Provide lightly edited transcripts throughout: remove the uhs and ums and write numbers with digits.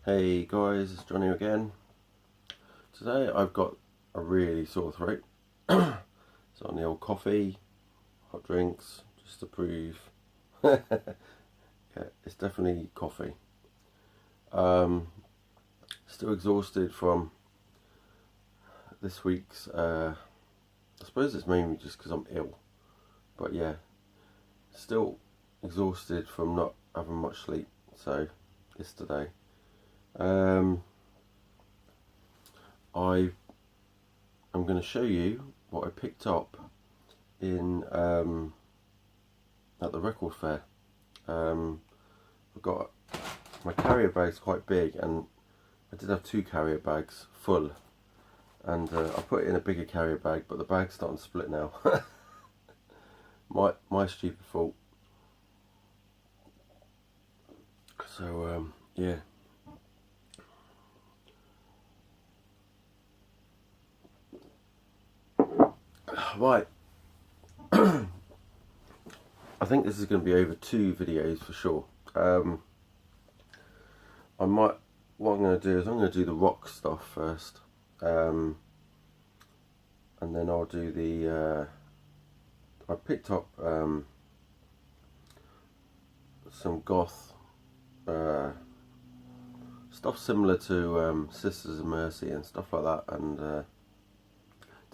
Hey guys, it's Johnny again. Today I've got a really sore throat. So on the old coffee, hot drinks, just to prove. Yeah, it's definitely coffee. Still exhausted from this week's, I suppose it's mainly just because I'm ill. But yeah, still exhausted from not having much sleep. So, yesterday. I am going to show you what I picked up in at the record fair. I've got my carrier bag's quite big, and I did have 2 carrier bags full, and I put it in a bigger carrier bag, but the bag's starting to split now. my stupid fault. So yeah. Right. I think this is going to be over 2 videos for sure. What I'm going to do is I'm going to do the rock stuff first, and then I'll do the. I picked up some goth stuff similar to Sisters of Mercy and stuff like that, and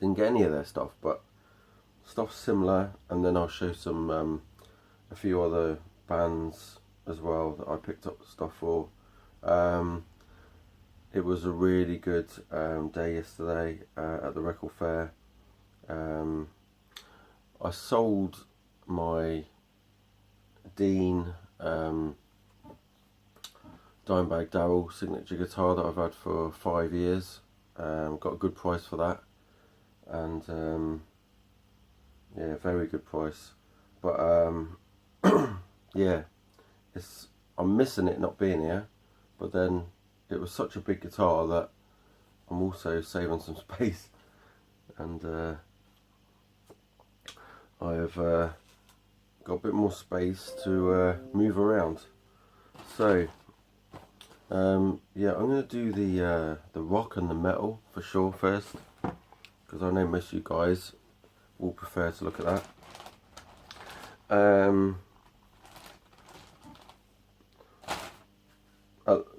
didn't get any of their stuff, but stuff similar. And then I'll show some a few other bands as well that I picked up stuff for. It was a really good day yesterday at the record fair. I sold my Dean Dimebag Darrell signature guitar that I've had for 5 years. Got a good price for that, and yeah, very good price. But yeah, I'm missing it not being here, but then it was such a big guitar that I'm also saving some space, and I have got a bit more space to move around. So yeah, I'm going to do the rock and the metal for sure first, because I know most of you guys will prefer to look at that.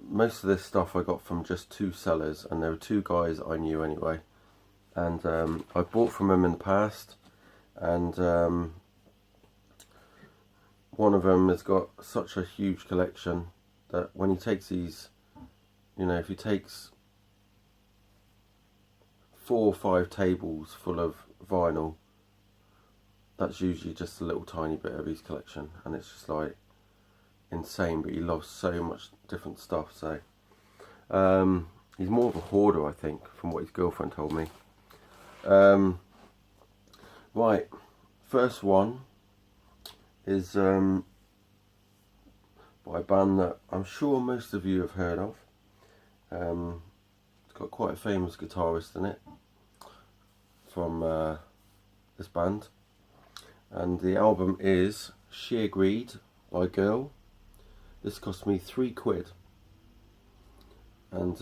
Most of this stuff I got from just 2 sellers, and there were 2 guys I knew anyway, and I bought from them in the past, and one of them has got such a huge collection that when he takes these, you know, if he takes 4 or 5 tables full of vinyl, that's usually just a little tiny bit of his collection, and it's just like insane. But he loves so much different stuff, so he's more of a hoarder, I think, from what his girlfriend told me. Right, first one is by a band that I'm sure most of you have heard of. It's got quite a famous guitarist in it from this band, and the album is Sheer Greed by Girl. This cost me £3, and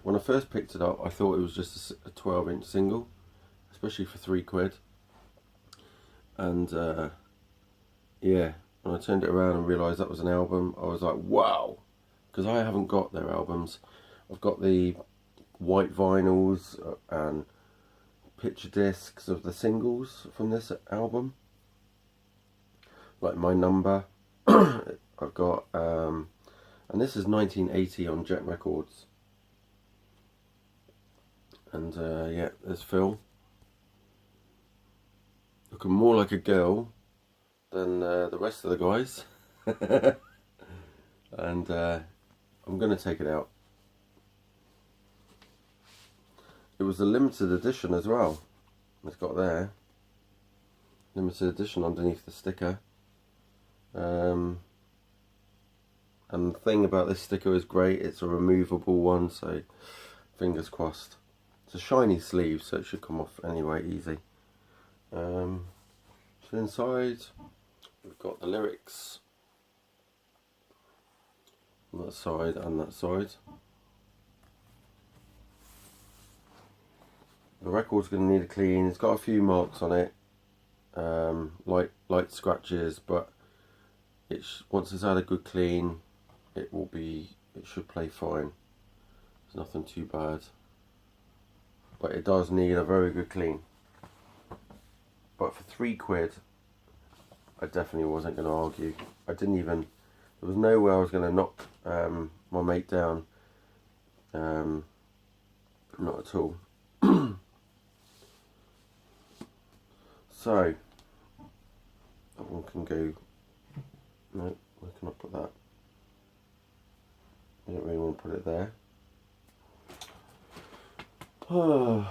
when I first picked it up I thought it was just a 12-inch single, especially for £3. And yeah, when I turned it around and realised that was an album, I was like, wow, because I haven't got their albums. I've got the white vinyls and picture discs of the singles from this album, like My Number. I've got and this is 1980 on Jet Records, and yeah, there's Phil looking more like a girl than the rest of the guys. And I'm going to take it out. It was a limited edition as well. It's got there, limited edition underneath the sticker. And the thing about this sticker is great, it's a removable one, so fingers crossed. It's a shiny sleeve, so it should come off anyway easy. So inside we've got the lyrics on that side and that side. the record's going to need a clean. It's got a few marks on it, light scratches, but once it's had a good clean, it should play fine. There's nothing too bad, but it does need a very good clean. But for £3, I definitely wasn't going to argue. There was no way I was going to knock my mate down. Not at all. So that one can go. No, where can I put that? I don't really want to put it there. Don't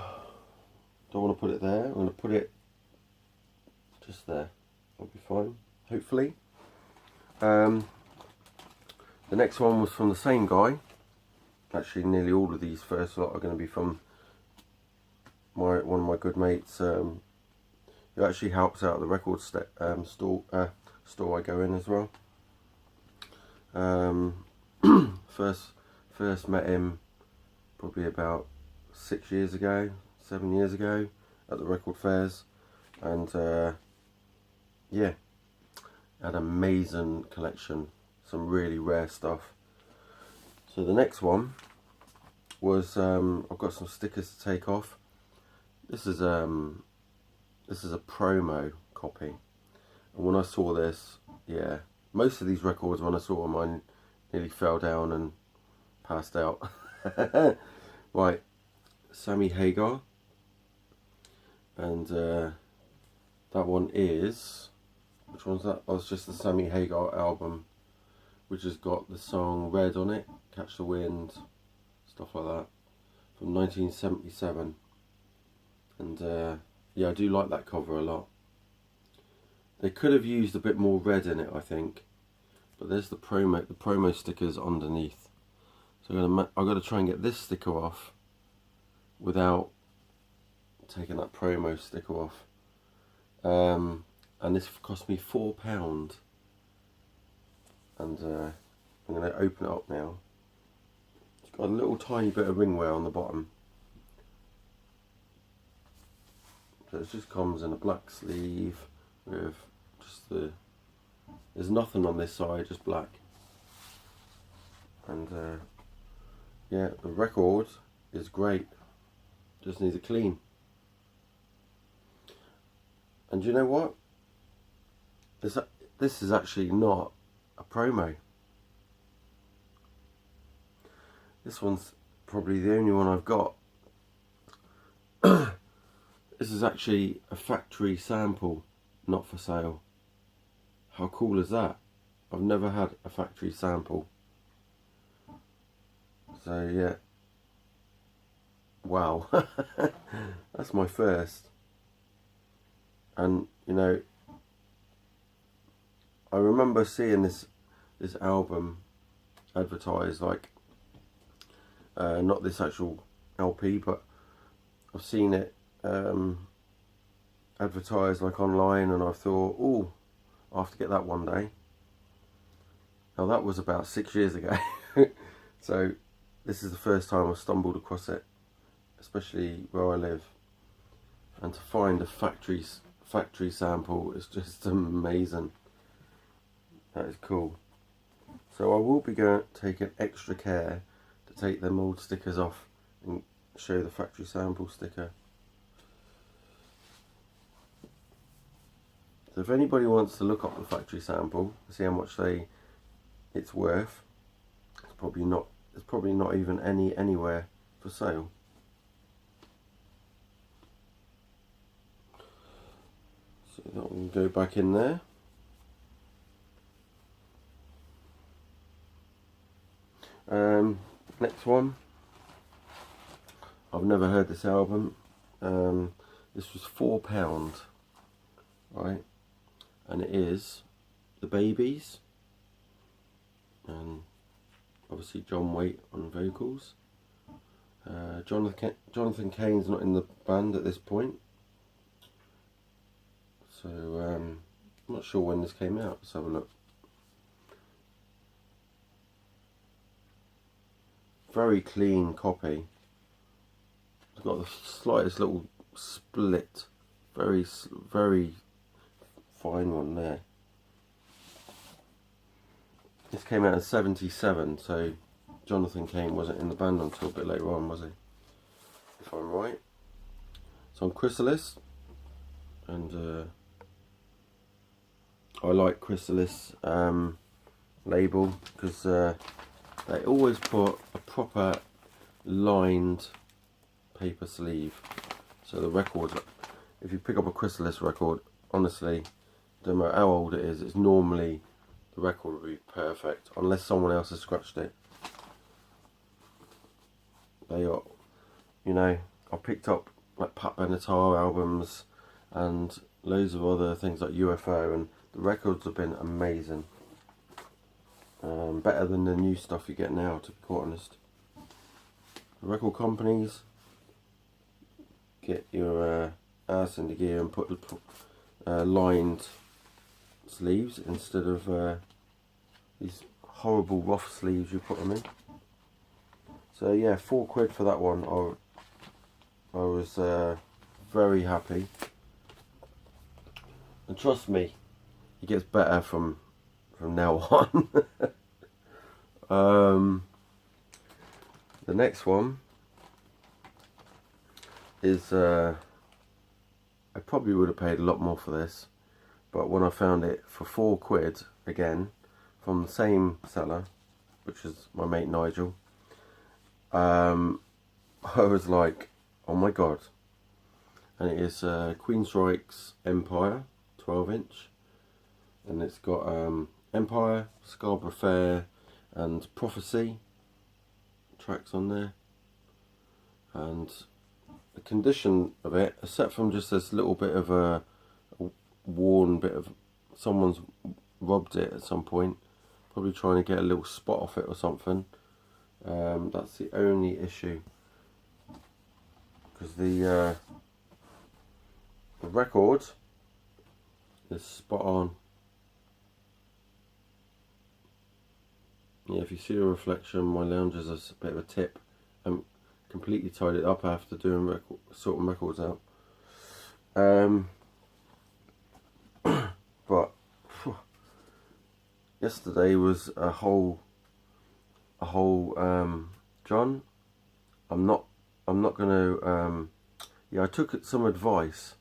want to put it there. I'm going to put it just there. That'll be fine, hopefully. The next one was from the same guy. Actually, nearly all of these first lot are going to be from one of my good mates. Who actually helps out the record store I go in as well. First met him probably about 7 years ago at the record fairs, and yeah, had an amazing collection, some really rare stuff. So the next one was I've got some stickers to take off. This is a promo copy, and when I saw this, yeah, most of these records, when I saw them, I nearly fell down and passed out. Right, Sammy Hagar, and that one is, which one's that? Oh, it's just the Sammy Hagar album, which has got the song Red on it, Catch the Wind, stuff like that, from 1977. And yeah, I do like that cover a lot. They could have used a bit more red in it, I think, but there's the promo stickers underneath. So I've got to try and get this sticker off without taking that promo sticker off. And this cost me £4. And I'm going to open it up now. It's got a little tiny bit of ringwear on the bottom. So it just comes in a black sleeve with just there's nothing on this side, just black. And yeah, the record is great. Just needs a clean. And you know what? This is actually not a promo. This one's probably the only one I've got. This is actually a factory sample, not for sale. How cool is that? I've never had a factory sample. So yeah. Wow. That's my first. And you know, I remember seeing this album advertised, like not this actual LP, but I've seen it advertised like online, and I thought, oh, I'll have to get that one day. Now that was about 6 years ago. So this is the first time I stumbled across it, especially where I live, and to find a factory sample is just amazing. That is cool. So I will be going to take an extra care to take them old stickers off and show the factory sample sticker. So if anybody wants to look up the factory sample, see how much it's worth, it's probably not even anywhere for sale. So that will go back in there. Next one. I've never heard this album. This was £4, right? And it is The Babies, and obviously John Waite on vocals. Jonathan Cain's not in the band at this point, so I'm not sure when this came out. Let's have a look. Very clean copy. It's got the slightest little split, very fine one there. This came out in '77, so Jonathan Cain wasn't in the band until a bit later on, was he? If I'm right. It's on Chrysalis, and I like Chrysalis label because they always put a proper lined paper sleeve. So the record, if you pick up a Chrysalis record, honestly, no matter how old it is, it's normally, the record will be perfect unless someone else has scratched it. They are, you know, I picked up like Pat Benatar albums and loads of other things like UFO, and the records have been amazing. Better than the new stuff you get now, to be quite honest. The record companies, get your ass into gear and put lined sleeves instead of these horrible rough sleeves you put them in. So yeah, £4 for that one. I was very happy, and trust me, it gets better from now on. The next one is I probably would have paid a lot more for this, but when I found it for £4 again from the same seller, which is my mate Nigel, I was like, oh my god. And it is Queensryche's Empire 12-inch, and it's got Empire, Scarborough Fair and Prophecy tracks on there, and the condition of it, except from just this little bit of a worn bit of, someone's rubbed it at some point, probably trying to get a little spot off it or something. That's the only issue, because the record is spot on. Yeah, if you see a reflection, my lounge is a bit of a tip. I'm completely tied it up after doing sorting records out. But yesterday was a whole John, I'm not gonna yeah, I took some advice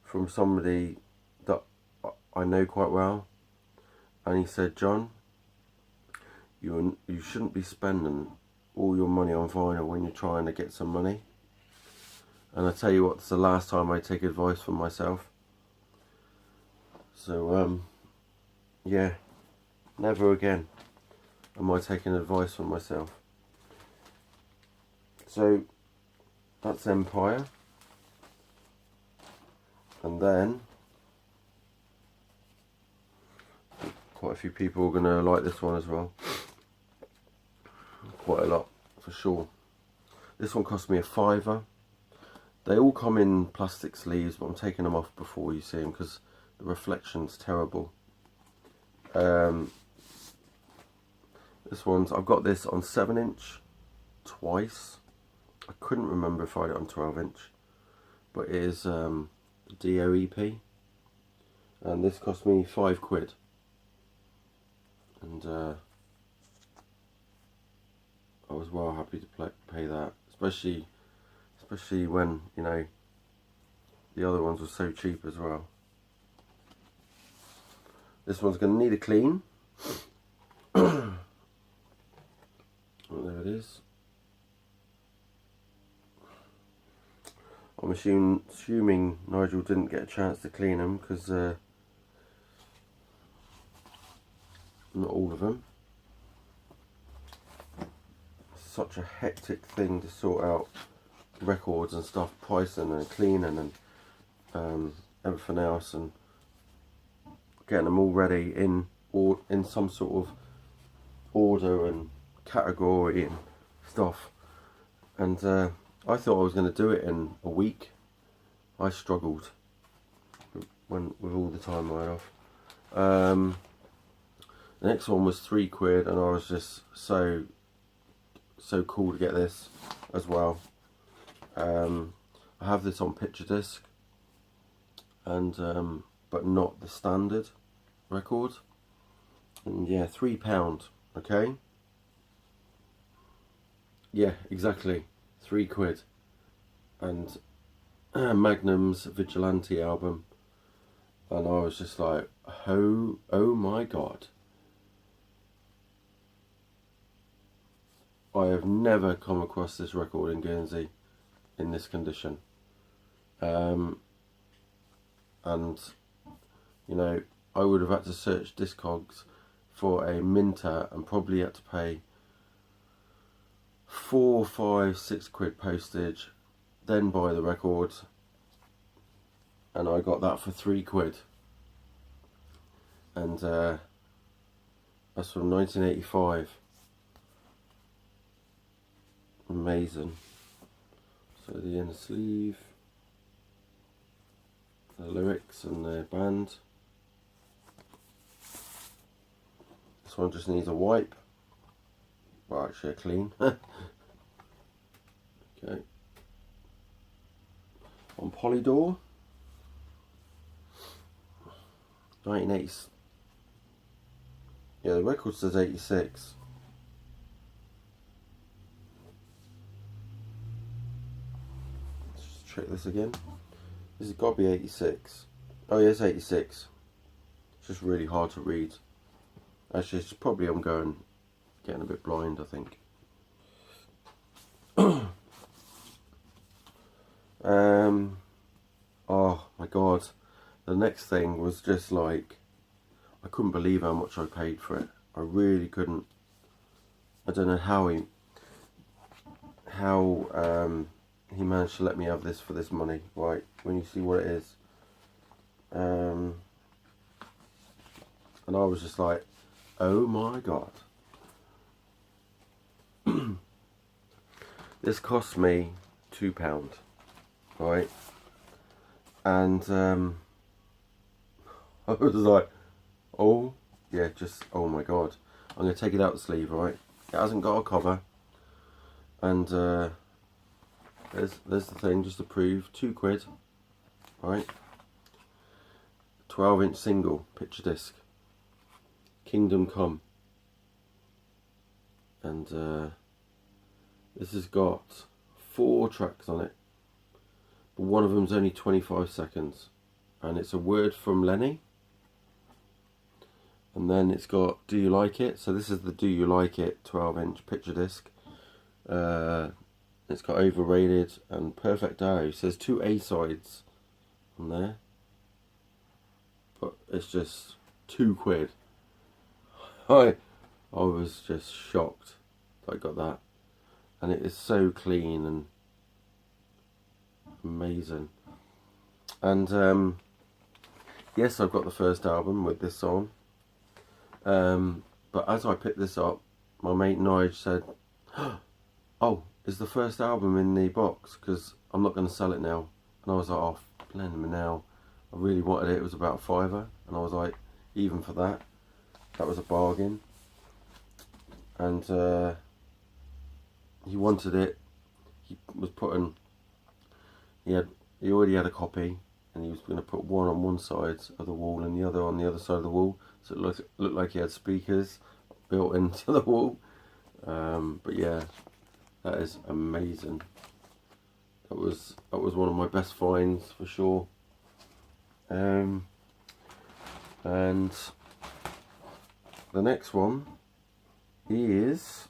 from somebody that I know quite well, and he said, John, you shouldn't be spending all your money on vinyl when you're trying to get some money. And I tell you what, it's the last time I take advice from myself. So yeah, never again am I taking advice from myself. So that's Empire, and then quite a few people are going to like this one as well. Quite a lot, for sure. This one cost me £5. They all come in plastic sleeves, but I'm taking them off before you see them because the reflection's terrible. This one's, I've got this on 7-inch twice. I couldn't remember if I had it on 12-inch, but it is DOEP, and this cost me £5. And I was well happy to pay that, especially when, you know, the other ones were so cheap as well. This one's going to need a clean. Oh, there it is. I'm assuming Nigel didn't get a chance to clean them because not all of them. Such a hectic thing to sort out records and stuff, pricing and cleaning and everything else, and getting them all ready in some sort of order and category and stuff. And I thought I was going to do it in a week. I struggled with all the time I had off. The next one was £3, and I was just so cool to get this as well. I have this on picture disc, and but not the standard record. And yeah, £3. Okay. Yeah, exactly, £3. And Magnum's Vigilante album, and I was just like, oh my god. I have never come across this record in Guernsey in this condition. And, you know, I would have had to search Discogs for a minter and probably had to pay £4, £5, £6 postage, then buy the record, and I got that for £3. And that's from 1985. Amazing. So the inner sleeve, the lyrics and the band. This one just needs a wipe. Well, actually a clean. Okay. On Polydor. 1980. Yeah, the record says 86. Let's just check this again. This has got to be 86. Oh yeah, it's 86. It's just really hard to read. Actually, it's probably getting a bit blind, I think. Oh my god. The next thing was just like, I couldn't believe how much I paid for it. I really couldn't. I don't know how he managed to let me have this for this money. Right, when you see what it is. And I was just like, oh my god. This cost me £2, right? And I was like, oh yeah, just oh my god. I'm gonna take it out the sleeve, right? It hasn't got a cover, and there's the thing just to prove. £2, right? 12-inch single picture disc, Kingdom Come, and this has got 4 tracks on it, but one of them's only 25 seconds, and it's a word from Lenny. And then it's got Do You Like It? So this is the Do You Like It 12-inch picture disc. It's got Overrated and Perfect Day. So there's 2 A-sides on there, but it's just £2. I was just shocked that I got that, and it is so clean and amazing. And yes, I've got the first album with this song. But as I picked this up, my mate Nige said, oh, is the first album in the box? Because I'm not going to sell it now. And I was like, oh, blend me now. I really wanted it. It was about £5. And I was like, even for that, that was a bargain. And he wanted it. He was putting, he already had a copy, and he was going to put one on one side of the wall and the other on the other side of the wall. So it looked like he had speakers built into the wall. But yeah, that is amazing. That was one of my best finds for sure. And the next one is,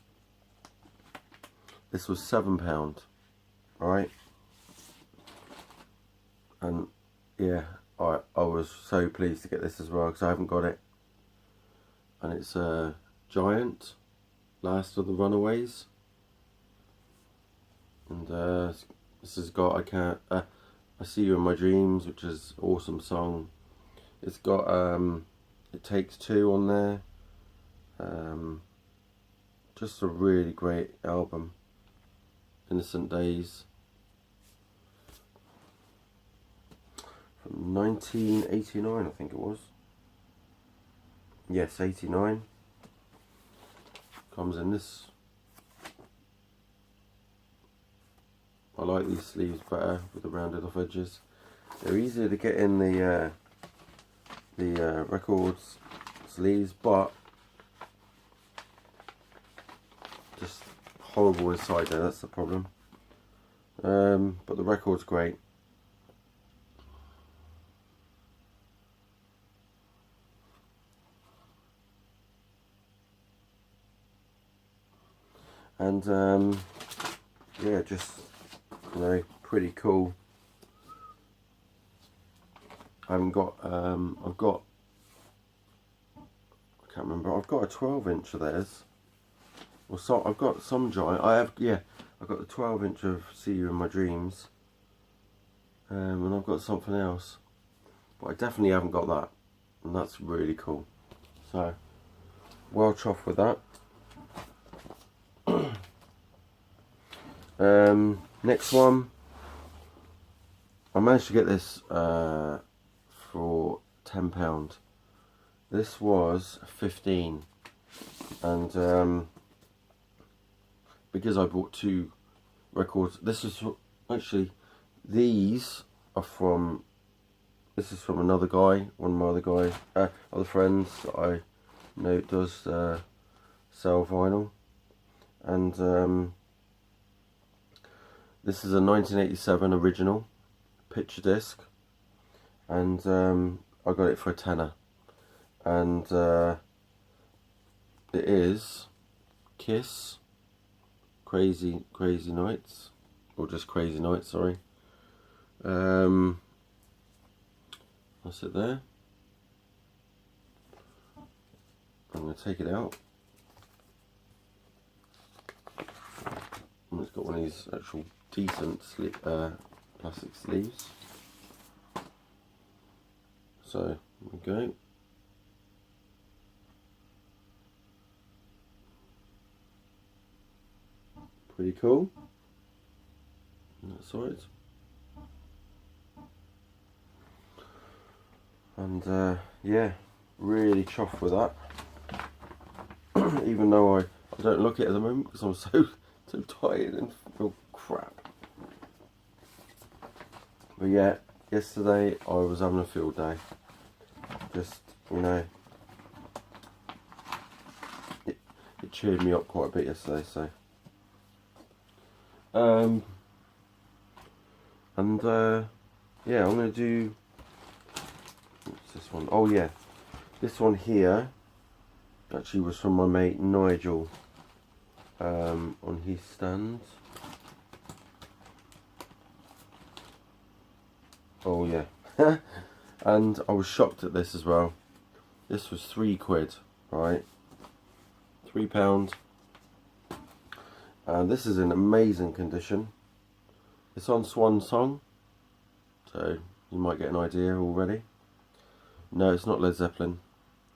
this was £7, right? And yeah, I was so pleased to get this as well, because I haven't got it. And it's Giant, Last of the Runaways. And this has got I See You in My Dreams, which is an awesome song. It's got It Takes Two on there. Just a really great album. Innocent Days. From 1989, I think it was. Yes, 89. Comes in this I like these sleeves better with the rounded off edges. They're easier to get in the records sleeves, but just horrible inside there, that's the problem. But the record's great. And yeah, just, you know, pretty cool. I haven't got, I've got, I can't remember, I've got a 12-inch of theirs. Well, so I've got some giant, I've got the 12-inch of See You in My Dreams. And I've got something else. But I definitely haven't got that. And that's really cool. So, well chuffed with that. Next one, I managed to get this for £10. This was 15, and because I bought 2 records, this is actually, these are from, this is from another guy, one of my other friends that I know does sell vinyl, and this is a 1987 original picture disc, and I got it for a tenner, and it is Kiss, Crazy Nights, or just Crazy Nights, sorry. That's it there. I'm going to take it out. And it's got one of these actual decent plastic sleeves. So, there we go. Pretty cool. And that's right. And yeah, really chuffed with that. Even though I don't look it at the moment because I'm so tired and feel crap. But yeah, yesterday I was having a field day. Just, you know, it cheered me up quite a bit yesterday, so. Yeah, I'm going to do, what's this one? Oh yeah, this one here actually was from my mate Nigel, on his stand. Oh yeah. And I was shocked at this as well. This was £3, right? £3. And this is in amazing condition. It's on Swan Song, so you might get an idea already. No, it's not Led Zeppelin,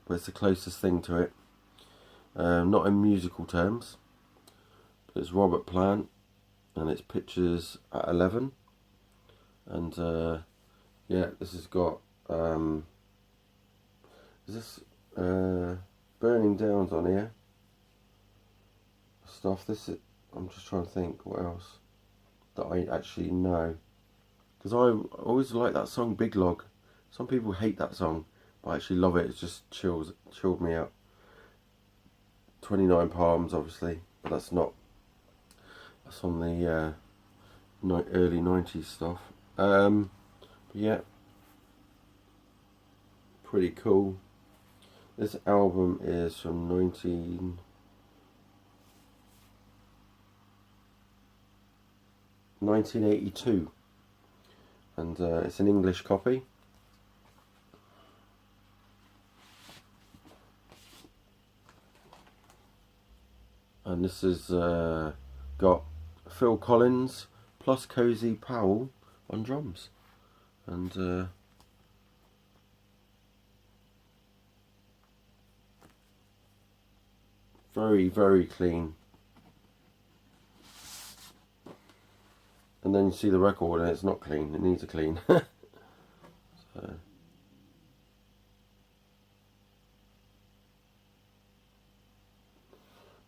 but it's the closest thing to it. Not in musical terms, but it's Robert Plant, and it's pictures at 11. And yeah, this has got is this Burning Downs on here stuff. This is, I'm just trying to think what else that I actually know, because I always like that song Big Log. Some people hate that song, but I actually love it. It just chilled me out. 29 Palms, obviously, but that's not, that's on the early 90s stuff. But yeah, pretty cool. This album is from 1982, and it's an English copy. And this has got Phil Collins plus Cozy Powell on drums, and very clean. And then you see the record and it's not clean, it needs a clean. So,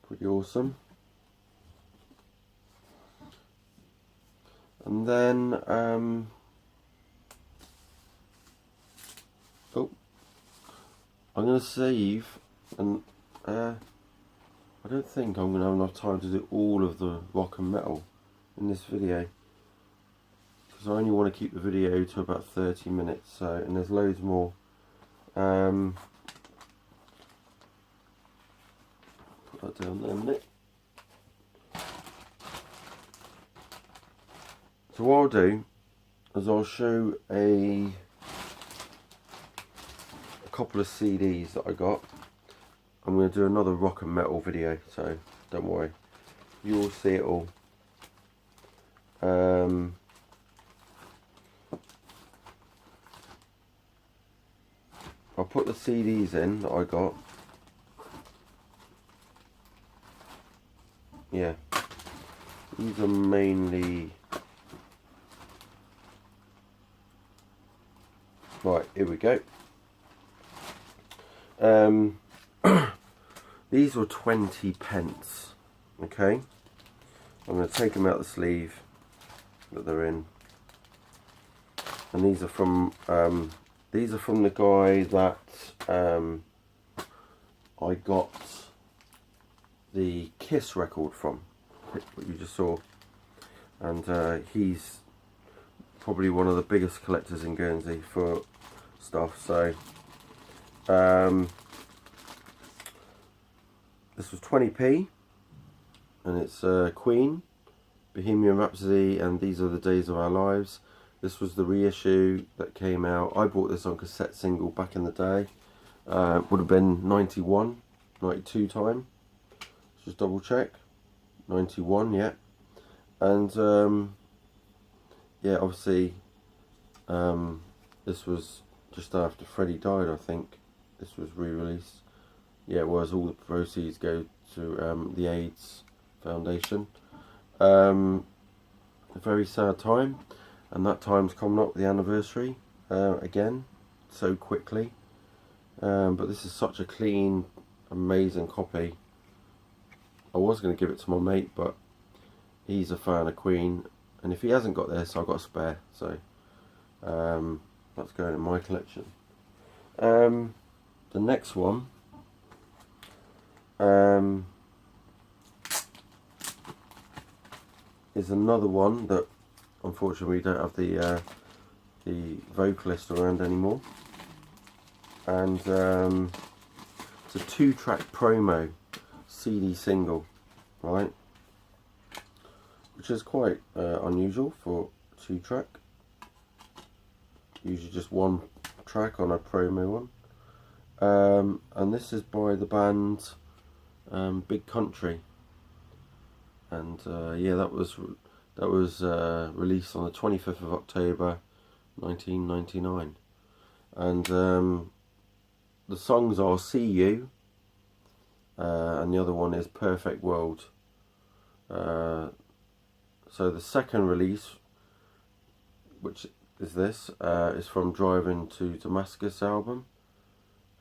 pretty awesome. And then, oh, I'm going to save, and I don't think I'm going to have enough time to do all of the rock and metal in this video, because I only want to keep the video to about 30 minutes, so, and there's loads more. Put that down there, Nick. So what I'll do is I'll show a couple of CDs that I got. I'm going to do another rock and metal video, so don't worry, you will see it all. I'll put the CDs in that I got. Yeah, these are mainly, right, here we go. These were 20 pence. Okay, I'm going to take them out of the sleeve that they're in, and these are from the guy that I got the Kiss record from, what you just saw, and he's probably one of the biggest collectors in Guernsey for stuff. So this was 20p, and it's Queen, Bohemian Rhapsody, and These Are the Days of Our Lives. This was the reissue that came out. I bought this on cassette single back in the day. Would have been 91, 92 time. Just double check. 91, yeah. And yeah, obviously this was just after Freddie died, I think. This was re-released. Yeah, it was. All the proceeds go to the AIDS Foundation. A very sad time, and that time's coming up, the anniversary again, so quickly. But this is such a clean, amazing copy. I was going to give it to my mate, but he's a fan of Queen, and if he hasn't got this, I've got a spare, so that's going in my collection. The next one is another one that unfortunately we don't have the vocalist around anymore, and it's a 2-track promo CD single, right, which is quite unusual for 2-track. Usually just 1 track on a promo one, and this is by the band Big Country, and yeah, that was released on the 25th of October 1999, and the songs are See You, and the other one is Perfect World. So the second release, which is this, is from Driving to Damascus album,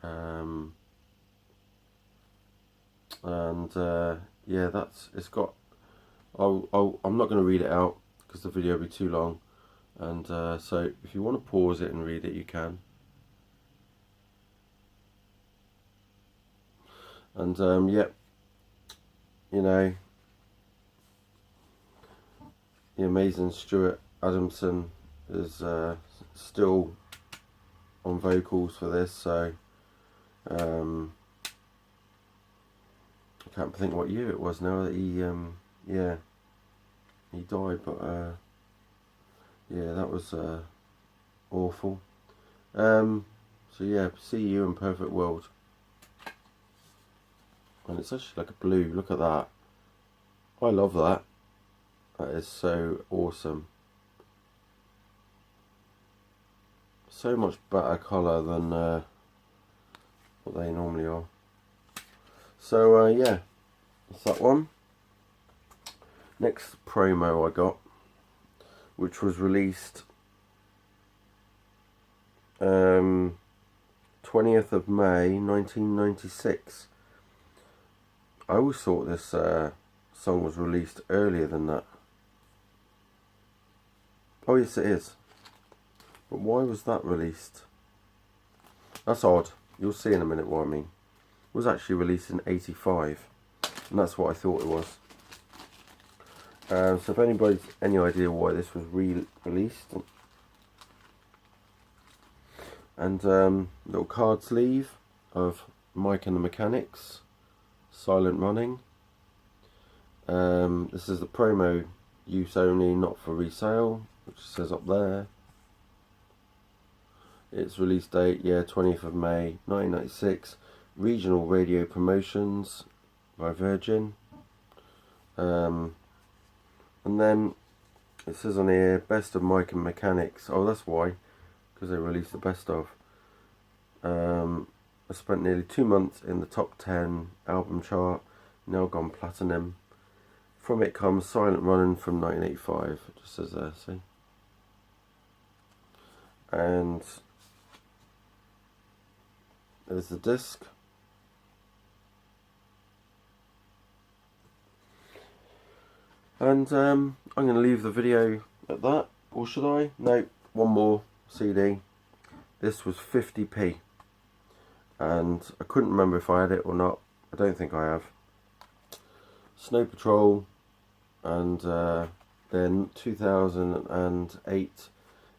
and yeah, it's got, I'm not going to read it out because the video will be too long, and so if you want to pause it and read it, you can. And yeah, you know, the amazing Stuart Adamson is still on vocals for this, so I can't think what year it was now that he yeah, he died, but yeah, that was awful. So yeah, See You and Perfect World, and it's actually like a blue. Look at that. I love that. That is so awesome. So much better colour than what they normally are. So yeah, that's that one. Next promo I got, which was released 20th of May 1996. I always thought this song was released earlier than that. Oh yes it is. But why was that released? That's odd. You'll see in a minute what I mean. It was actually released in 85. And that's what I thought it was. So if anybody's any idea why this was released. And little card sleeve of Mike and the Mechanics, Silent Running. This is the promo use only, not for resale, which says up there. Its release date, 20th of May 1996. Regional radio promotions by Virgin. And then it says on here, best of Mike and Mechanics. Oh, that's why, because they released the best of. I spent nearly 2 months in the top 10 album chart, now gone platinum. From it comes Silent Running from 1985. It just says there, see. And there's the disc. And I'm going to leave the video at that, or should I? No, one more CD. This was 50p, and I couldn't remember if I had it or not. I don't think I have. Snow Patrol, and their 2008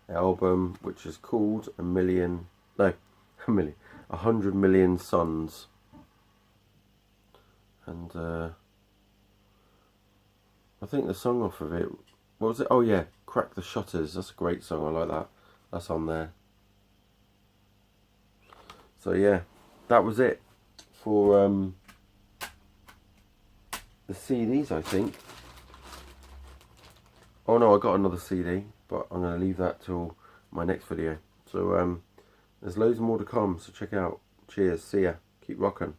album, which is called 100 Million Suns. And I think the song off of it, what was it? Oh yeah, Crack the Shutters. That's a great song, I like that. That's on there. So yeah, that was it for the CDs, I think. Oh no, I got another CD, but I'm going to leave that till my next video. So there's loads more to come, so check it out. Cheers, see ya, keep rocking.